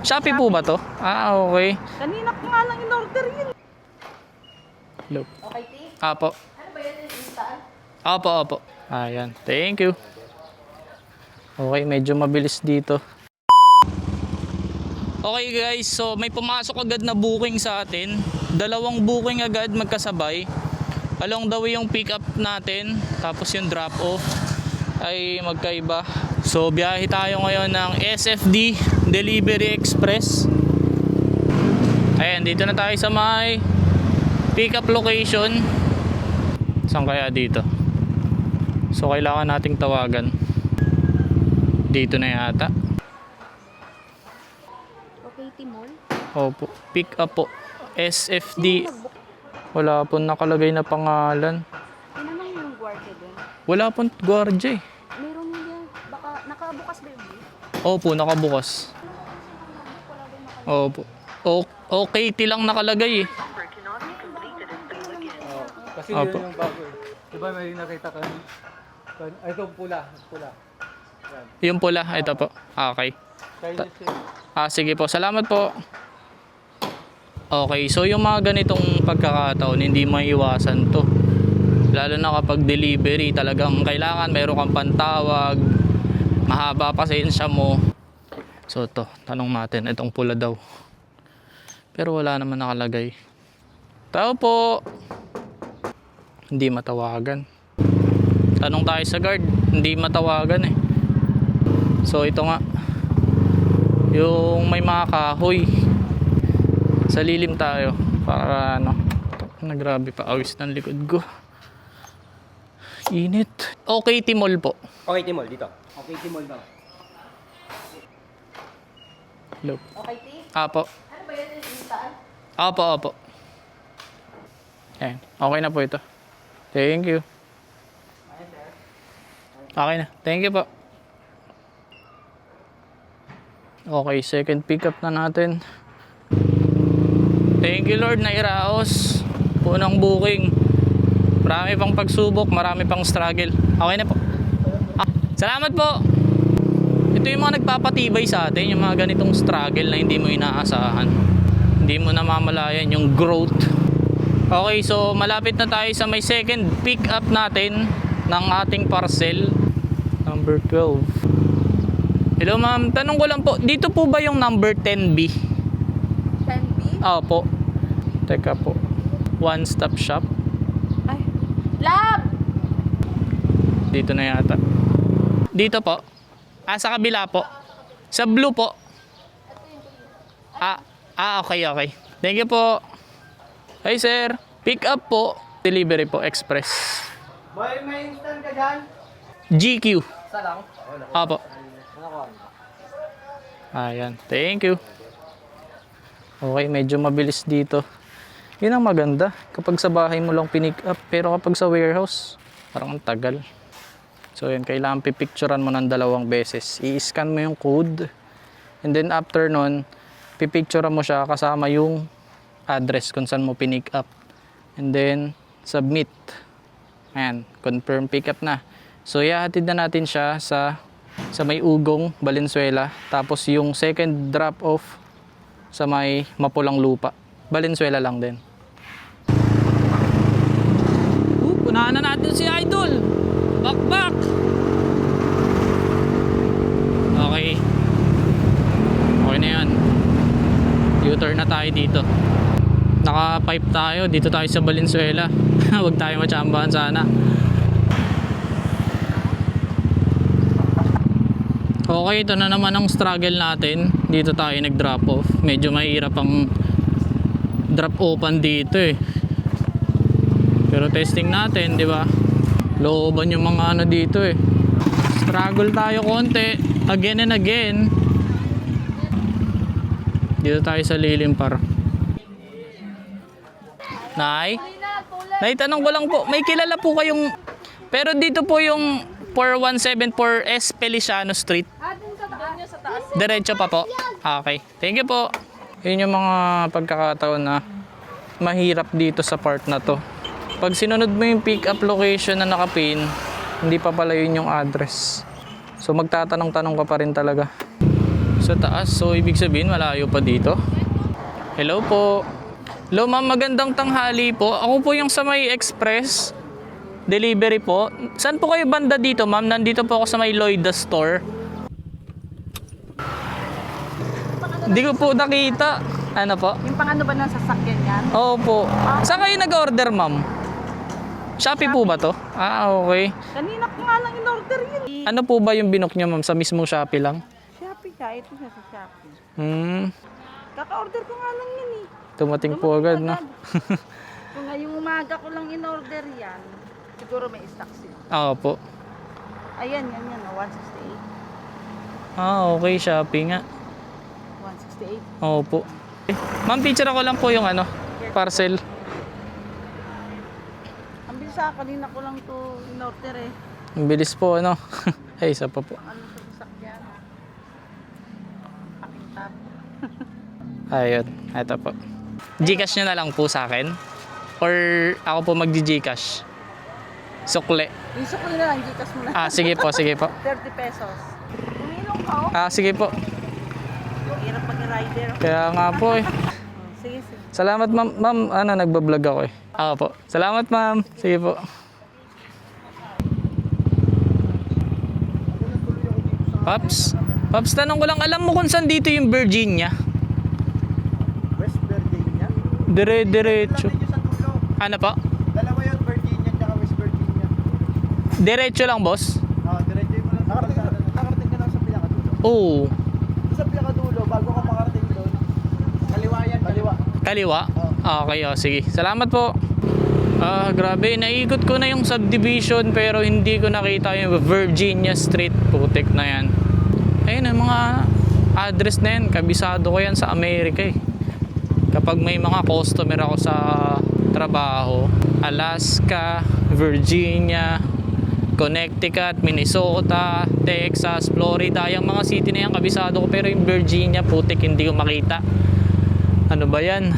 Shopee po ba to? Ah, okay. Kanina ko nga lang in-order yun. Hello. Okay, T? Apo. Ano ba yun yung instant? Opo, opo. Ayan. Thank you. Okay, medyo mabilis dito. Okay guys, so may pumasok agad na booking sa atin. Dalawang booking agad magkasabay. Along the way yung pick up natin, tapos yung drop off ay magkaiba. So biyahe tayo ngayon ng SFD Delivery Express. Ayan, dito na tayo sa may pick up location. Saan kaya dito? So kailangan nating tawagan. Dito na yata. Okay, Timol? Opo, pick up po. SFD. Wala pong nakalagay na pangalan. Ano naman yung guardia dun? Wala pong gwardiya eh. Meron yan. Baka nakabukas ba yung gate? Opo, nakabukas. Opo. OKT lang nakalagay eh. Kasi Opo. yun yung bago eh. Diba may nakita ka? Ay, ito pula. Yan. Yung pula, ito po. Okay. Chinese yun. Sige po. Salamat po. Okay, so yung mga ganitong pagkakataon, hindi maiiwasan to. Lalo na kapag delivery, talagang kailangan mayroon kang pantawag, mahaba pasensya mo. So to, tanong natin, itong pula daw. Pero wala naman nakalagay. Tao po. Hindi matawagan. Tanong tayo sa guard, hindi matawagan eh. So ito nga, yung may mga kahoy. Sa lilim tayo para ano, nagrabe pa awis ng likod ko. Init. Okay, Timol po. Okay, Timol, dito. Okay, Timol daw. Hello. Okay, T? Apo. Ano ba yun yung instant? Apo, apo. Ayan. Okay na po ito. Thank you. Okay na. Thank you po. Okay, second pickup na natin. Thank you Lord na iraos. Unang booking. Marami pang pagsubok, marami pang struggle. Okay na po. Salamat po. Ito yung mga nagpapatibay sa atin, yung mga ganitong struggle na hindi mo inaasahan. Hindi mo namamalayan yung growth. Okay, so malapit na tayo sa may second pick up natin ng ating parcel. Number 12. Hello ma'am, tanong ko lang po, dito po ba yung number 10B? 10B? Opo. Teka po. One stop shop. Ay. Lab! Dito na yata. Dito po. Sa kabila po. Sa blue po. Okay, okay. Thank you po. Hi sir. Pick up po. Delivery po, express. Boy, may instant ka dyan? GQ. Isa lang? Opo. Ano ko? Ayan. Thank you. Okay, medyo mabilis dito. Yun ang maganda. Kapag sa bahay mo lang pinick up. Pero kapag sa warehouse, parang ang tagal. So yun, kailangan pipicturean mo ng 2 beses. I-scan mo yung code. And then after nun, pipicturean mo siya kasama yung address kung saan mo pinick up. And then, submit. Ayan, confirm pick up na. So ihahatid na natin siya sa may Ugong, Valenzuela. Tapos yung second drop off sa may Mapulang Lupa. Valenzuela lang din. Punahan na natin si Idol. Back. Okay. Okay na yan. U-turn na tayo dito. Naka-pipe tayo. Dito tayo sa Valenzuela. Huwag tayo matsambahan sana. Okay, ito na naman ang struggle natin. Dito tayo nag-drop off. Medyo mahirap ang drop open dito eh. Pero testing natin, di ba? Looban yung mga ano dito eh. Struggle tayo konti. Again and again. Dito tayo sa Lilimpar. Nay? Nay, tanong ko lang po. May kilala po kayong... Pero dito po yung 4174S Feliciano Street. Dun sa taas. Dun sa taas. Diretso pa po. Okay. Thank you po. Yun yung mga pagkakataon na mahirap dito sa part na to. Pag sinunod mo yung pick up location na nakapin, hindi pa pala yun yung address. So magtatanong-tanong ka pa rin talaga. So Sa taas. So, ibig sabihin, malayo pa dito. Hello po. Hello, ma'am. Magandang tanghali po. Ako po yung sa may express delivery po. Saan po kayo banda dito, ma'am? Nandito po ako sa may Lloyda store. Hindi ko po nakita. Ano po? Yung pang-ano ba ng sasakyan yan? Opo. Saan kayo nag-order, ma'am? Shopee po ba to? Ah, okay. Kanina ko nga lang in-order yun. Ano po ba yung binook niyo, ma'am? Sa mismong Shopee lang? Shopee ka, ito siya sa Shopee. Kaka-order ko nga lang yun eh. Tumating po agad, no? Kung ngayong umaga ko lang in-order yan, siguro may stock sila. Opo. Ayan, yan, 168. Okay. Shopee nga. 168. Opo. Ma'am, picture ako lang po yung ano, parcel. Ang bilis kanina ko lang to in-order eh. Ang bilis po, ano? Ay, isa pa po. Ano sa sasakyan? Pakintap. Ayun, ito po. Gcash nyo na lang po sa akin? Or ako po magdi-Gcash? Sukle. Yung sukli na lang, Gcash mo na. Sige po, sige po. 30 pesos. Umilong ka oh. Sige po. Hirap mag-rider. Kaya nga po eh. Sige, sige. Salamat, ma'am. Ma'am, nagbablog ako eh. Ako po. Salamat, ma'am. Sige po. Paps? Paps, tanong ko lang, alam mo kung saan dito yung Virginia? West Virginia. Diretso. Dito sa dulo. Ano po? Dalawa yun, Virginia at West Virginia. Diretso lang, boss? Diretso mo lang. Nakarating ka lang sa pinakadulo. Oo. Sa pinakadulo, bago ka makarating doon, kaliwa yan, kaliwa. Kaliwa? Okay, sige. Salamat po. Grabe. Naikot ko na yung subdivision pero hindi ko nakita yung Virginia Street. Putik na yan. Ayun, yung mga address na yan. Kabisado ko yan sa Amerika eh. Kapag may mga customer ako sa trabaho, Alaska, Virginia, Connecticut, Minnesota, Texas, Florida, yung mga city na yan kabisado ko, pero yung Virginia, putik, hindi ko makita. Ano ba yan?